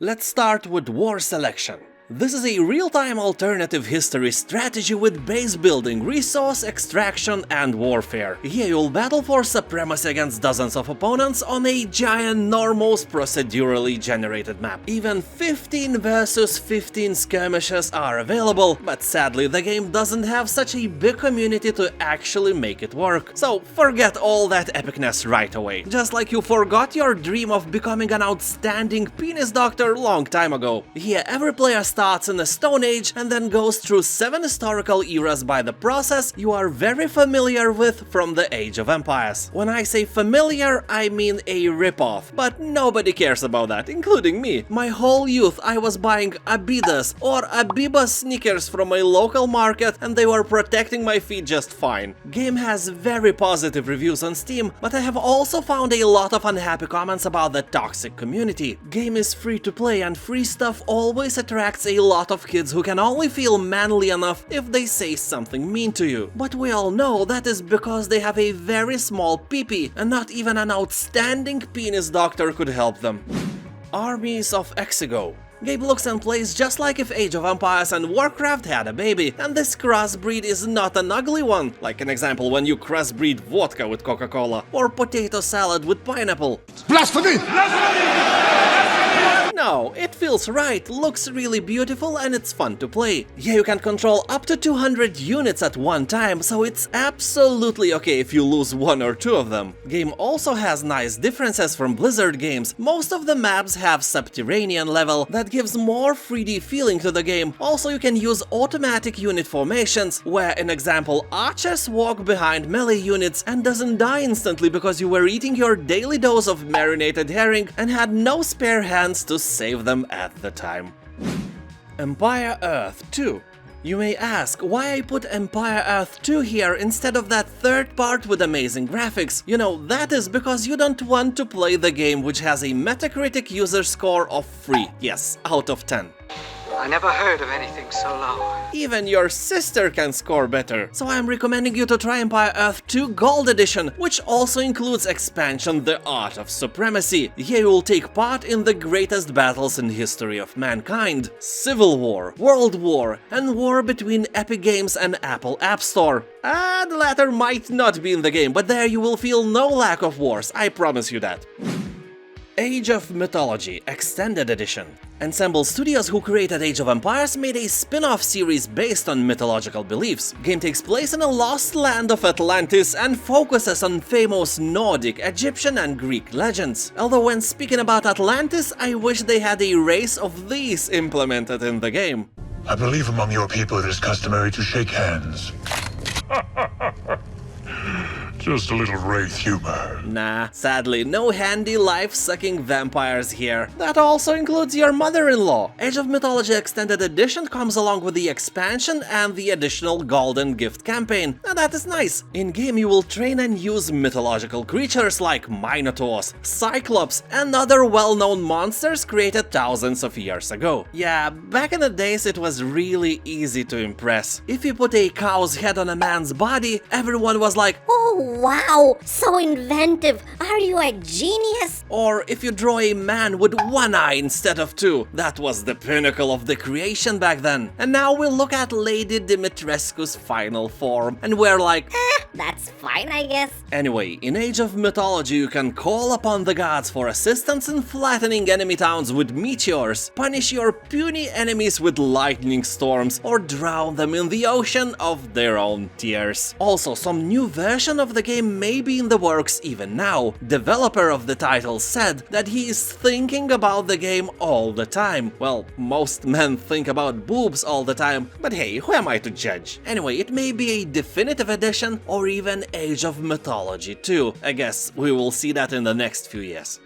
Let's start with War Selection. This is a real-time alternative history strategy with base building, resource extraction and warfare. Here you'll battle for supremacy against dozens of opponents on a ginormous procedurally generated map. Even 15 versus 15 skirmishes are available, but sadly the game doesn't have such a big community to actually make it work. So forget all that epicness right away. Just like you forgot your dream of becoming an outstanding penis doctor long time ago. Here every player starts in the Stone Age and then goes through 7 historical eras by the process you are very familiar with from the Age of Empires. When I say familiar, I mean a ripoff, but nobody cares about that, including me. My whole youth I was buying Abidas or Abiba sneakers from a local market and they were protecting my feet just fine. Game has very positive reviews on Steam, but I have also found a lot of unhappy comments about the toxic community. Game is free to play and free stuff always attracts a lot of kids who can only feel manly enough if they say something mean to you. But we all know that is because they have a very small peepee and not even an outstanding penis doctor could help them. Armies of Exigo. Game looks and plays just like if Age of Empires and Warcraft had a baby, and this crossbreed is not an ugly one, like an example when you crossbreed vodka with Coca-Cola or potato salad with pineapple. Blasphemy! No, it feels right, looks really beautiful and it's fun to play. Yeah, you can control up to 200 units at one time, so it's absolutely okay if you lose 1 or 2 of them. Game also has nice differences from Blizzard games. Most of the maps have subterranean level that gives more 3D feeling to the game. Also, you can use automatic unit formations, where, in example, archers walk behind melee units and doesn't die instantly because you were eating your daily dose of marinated herring and had no spare hands to save them at the time. Empire Earth 2. You may ask why I put Empire Earth 2 here instead of that third part with amazing graphics. You know, that is because you don't want to play the game which has a Metacritic user score of 3, yes, out of 10. I never heard of anything so low. Even your sister can score better. So I'm recommending you to try Empire Earth 2 Gold Edition, which also includes expansion The Art of Supremacy. Here you will take part in the greatest battles in history of mankind. Civil War, World War, and war between Epic Games and Apple App Store. The latter might not be in the game, but there you will feel no lack of wars, I promise you that. Age of Mythology Extended Edition. Ensemble Studios, who created Age of Empires, made a spin-off series based on mythological beliefs. Game takes place in a lost land of Atlantis and focuses on famous Nordic, Egyptian and Greek legends. Although when speaking about Atlantis, I wish they had a race of these implemented in the game. I believe among your people it is customary to shake hands. Just a little wraith humor. Nah, sadly, no handy life-sucking vampires here. That also includes your mother-in-law. Age of Mythology Extended Edition comes along with the expansion and the additional Golden Gift campaign. Now that is nice. In-game you will train and use mythological creatures like Minotaurs, Cyclops, and other well-known monsters created thousands of years ago. Yeah, back in the days it was really easy to impress. If you put a cow's head on a man's body, everyone was like, "Oh, wow, so inventive. Are you a genius?" Or if you draw a man with 1 eye instead of 2, that was the pinnacle of the creation back then. And now we look at Lady Dimitrescu's final form, and we're like, That's fine, I guess. Anyway, in Age of Mythology you can call upon the gods for assistance in flattening enemy towns with meteors, punish your puny enemies with lightning storms, or drown them in the ocean of their own tears. Also, some new version of the game may be in the works even now. Developer of the title said that he is thinking about the game all the time. Well, most men think about boobs all the time, but hey, who am I to judge? Anyway, it may be a definitive edition or even Age of Mythology 2. I guess we will see that in the next few years.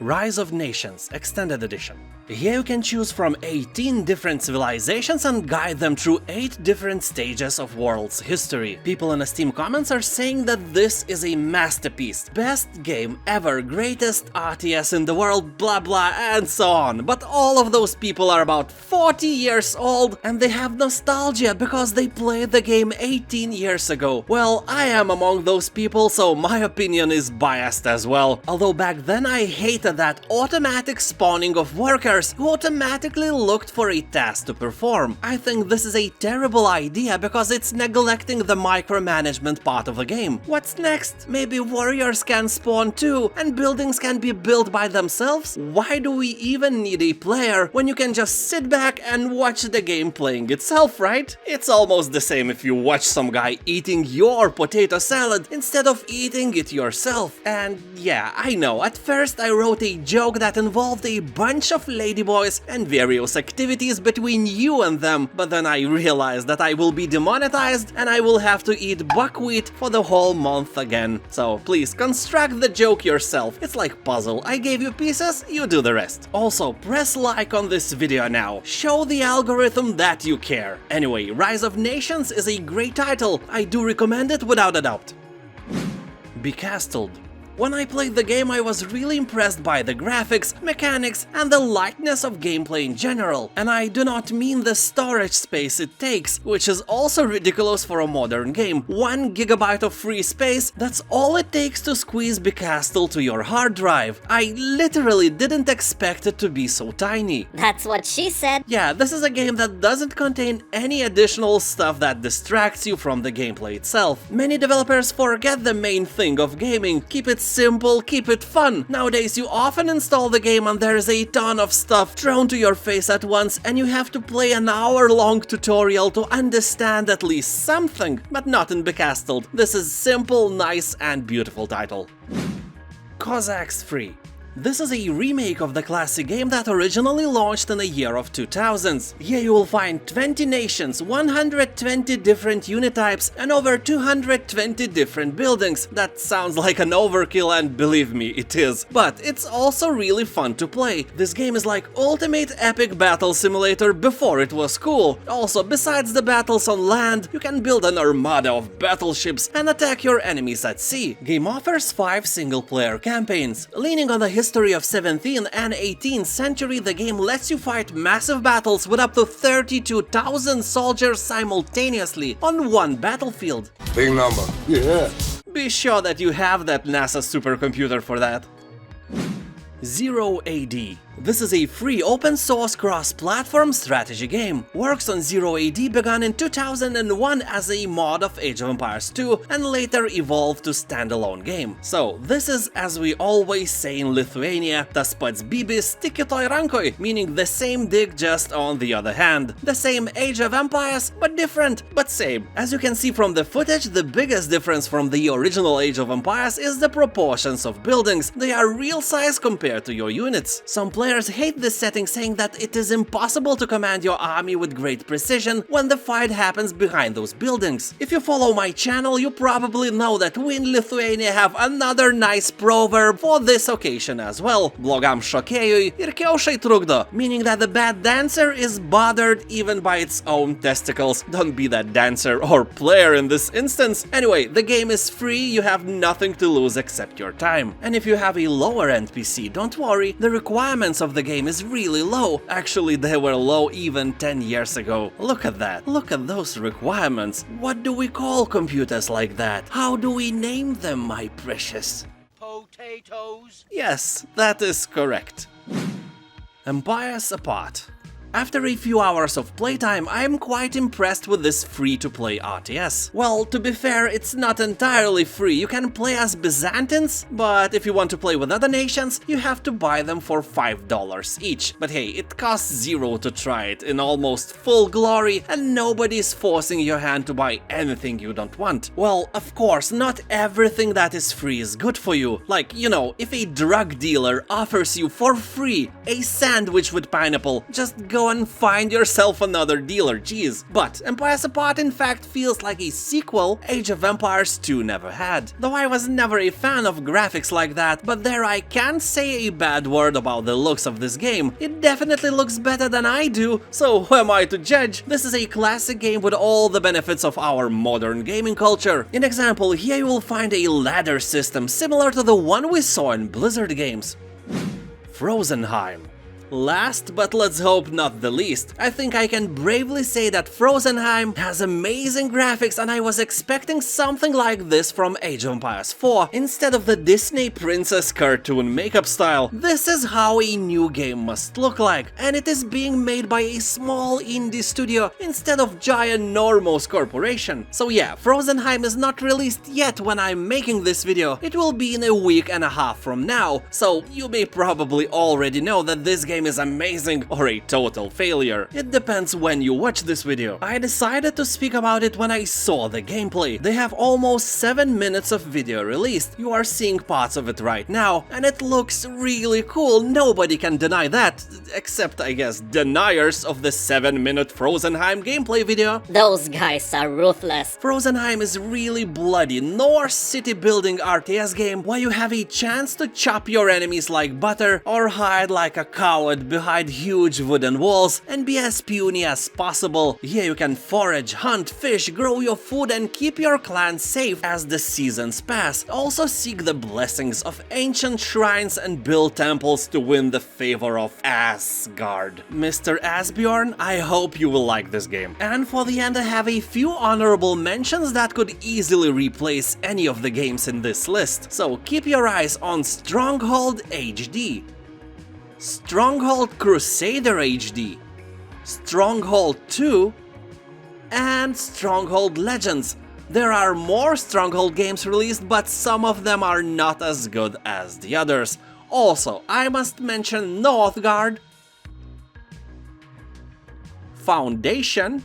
Rise of Nations Extended Edition. Here you can choose from 18 different civilizations and guide them through 8 different stages of world's history. People in the Steam comments are saying that this is a masterpiece, best game ever, greatest RTS in the world, blah blah and so on. But all of those people are about 40 years old and they have nostalgia because they played the game 18 years ago. Well, I am among those people, so my opinion is biased as well. Although back then I hated that automatic spawning of workers who automatically looked for a task to perform. I think this is a terrible idea because it's neglecting the micromanagement part of the game. What's next? Maybe warriors can spawn too, and buildings can be built by themselves? Why do we even need a player when you can just sit back and watch the game playing itself, right? It's almost the same if you watch some guy eating your potato salad instead of eating it yourself. And yeah, I know, at first I wrote a joke that involved a bunch of ladyboys and various activities between you and them, but then I realized that I will be demonetized and I will have to eat buckwheat for the whole month again. So please construct the joke yourself. It's like puzzle. I gave you pieces, you do the rest. Also, press like on this video now. Show the algorithm that you care. Anyway, Rise of Nations is a great title. I do recommend it without a doubt. Becastled. When I played the game, I was really impressed by the graphics, mechanics, and the lightness of gameplay in general. And I do not mean the storage space it takes, which is also ridiculous for a modern game. 1 GB of free space, that's all it takes to squeeze Becastle to your hard drive. I literally didn't expect it to be so tiny. That's what she said. Yeah, this is a game that doesn't contain any additional stuff that distracts you from the gameplay itself. Many developers forget the main thing of gaming: keep it simple, keep it fun. Nowadays you often install the game and there's a ton of stuff thrown to your face at once and you have to play an hour-long tutorial to understand at least something, but not in Becastled. This is simple, nice and beautiful title. Cossacks Free. This is a remake of the classic game that originally launched in the year of 2000s. Here you will find 20 nations, 120 different unit types, and over 220 different buildings. That sounds like an overkill, and believe me, it is. But it's also really fun to play. This game is like ultimate epic battle simulator before it was cool. Also, besides the battles on land, you can build an armada of battleships and attack your enemies at sea. Game offers 5 single-player campaigns. Leaning on the history of 17th and 18th century, the game lets you fight massive battles with up to 32,000 soldiers simultaneously on one battlefield. Big number. Yeah. Be sure that you have that NASA supercomputer for that. Zero AD. This is a free open-source cross-platform strategy game. Works on Zero AD began in 2001 as a mod of Age of Empires 2 and later evolved to standalone game. So this is, as we always say in Lithuania, tas pats bybis tik kitoj rankoj, meaning the same dick just on the other hand. The same Age of Empires, but different, but same. As you can see from the footage, the biggest difference from the original Age of Empires is the proportions of buildings. They are real size compared to your units. Some players hate this setting, saying that it is impossible to command your army with great precision when the fight happens behind those buildings. If you follow my channel, you probably know that we in Lithuania have another nice proverb for this occasion as well. Blogam šokėjui ir kiaušai trukdo, meaning that the bad dancer is bothered even by its own testicles. Don't be that dancer or player in this instance. Anyway, the game is free, you have nothing to lose except your time. And if you have a lower end PC, don't worry, the requirements of the game is really low. Actually, they were low even 10 years ago. Look at that. Look at those requirements. What do we call computers like that? How do we name them, my precious? Potatoes. Yes, that is correct. Empires Apart. After a few hours of playtime, I am quite impressed with this free-to-play RTS. Well, to be fair, it's not entirely free. You can play as Byzantines, but if you want to play with other nations, you have to buy them for $5 each. But hey, it costs $0 to try it in almost full glory, and nobody's forcing your hand to buy anything you don't want. Well, of course, not everything that is free is good for you. Like, you know, if a drug dealer offers you for free a sandwich with pineapple, just go and find yourself another dealer, jeez. But Empires Apart in fact feels like a sequel Age of Empires 2 never had. Though I was never a fan of graphics like that, but there I can't say a bad word about the looks of this game. It definitely looks better than I do, so who am I to judge? This is a classic game with all the benefits of our modern gaming culture. In example, here you will find a ladder system similar to the one we saw in Blizzard games. Frozenheim. Last, but let's hope not the least, I think I can bravely say that Frozenheim has amazing graphics, and I was expecting something like this from Age of Empires 4 instead of the Disney princess cartoon makeup style. This is how a new game must look like, and it is being made by a small indie studio instead of giant Normos Corporation. So yeah, Frozenheim is not released yet when I'm making this video. It will be in a week and a half from now, so you may probably already know that this game is amazing or a total failure. It depends when you watch this video. I decided to speak about it when I saw the gameplay. They have almost 7 minutes of video released. You are seeing parts of it right now, and it looks really cool. Nobody can deny that, except I guess deniers of the 7-minute Frozenheim gameplay video. Those guys are ruthless. Frozenheim is really bloody Norse city building RTS game where you have a chance to chop your enemies like butter or hide like a coward behind huge wooden walls and be as puny as possible. Here you can forage, hunt, fish, grow your food and keep your clan safe as the seasons pass. Also seek the blessings of ancient shrines and build temples to win the favor of Asgard. Mr. Asbjorn, I hope you will like this game. And for the end I have a few honorable mentions that could easily replace any of the games in this list. So keep your eyes on Stronghold HD, Stronghold Crusader HD, Stronghold 2, and Stronghold Legends. There are more Stronghold games released, but some of them are not as good as the others. Also, I must mention Northgard, Foundation,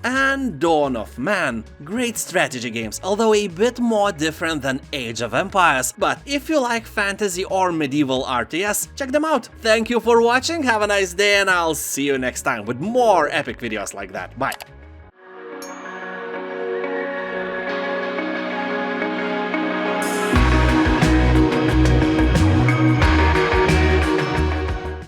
and Dawn of Man. Great strategy games, although a bit more different than Age of Empires. But if you like fantasy or medieval RTS, check them out. Thank you for watching, have a nice day, and I'll see you next time with more epic videos like that. Bye!